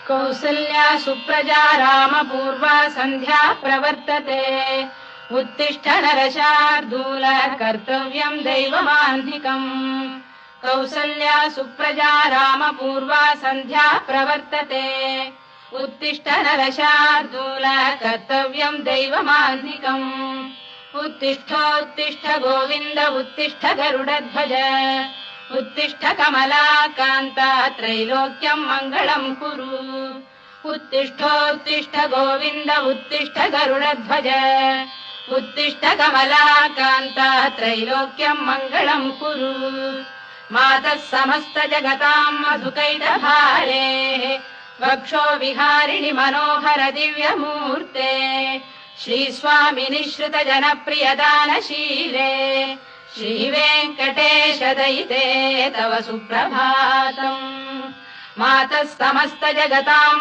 कौसल्या सुप्रजा रामपूर्वा सन्ध्या प्रवर्तते उत्तिष्ठ नरशार्दूल कर्तव्यम् दैवमाह्निकम् कौसल्या सुप्रजा रामपूर्वा सन्ध्या प्रवर्तते उत्तिष्ठ नरशार्दूल कर्तव्यम् दैवमाह्निकम् उत्तिष्ठोत्तिष्ठ गोविन्द उत्तिष्ठ गरुडध्वज उत्तिष्ठ कमलाकान्ता त्रैलोक्यम् मङ्गलम् कुरु उत्तिष्ठोत्तिष्ठ गोविन्द उत्तिष्ठ गरुडध्वज उत्तिष्ठ कमलाकान्ता त्रैलोक्यम् मङ्गलम् कुरु मातः समस्त जगताम् मधुकैटभारेः वक्षो विहारिणि मनोहर दिव्यमूर्ते श्रीस्वामिनि श्रुत जनप्रियदानशीले श्रीवेङ्कटेश दयिते तव सुप्रभातम् मातः समस्त जगताम्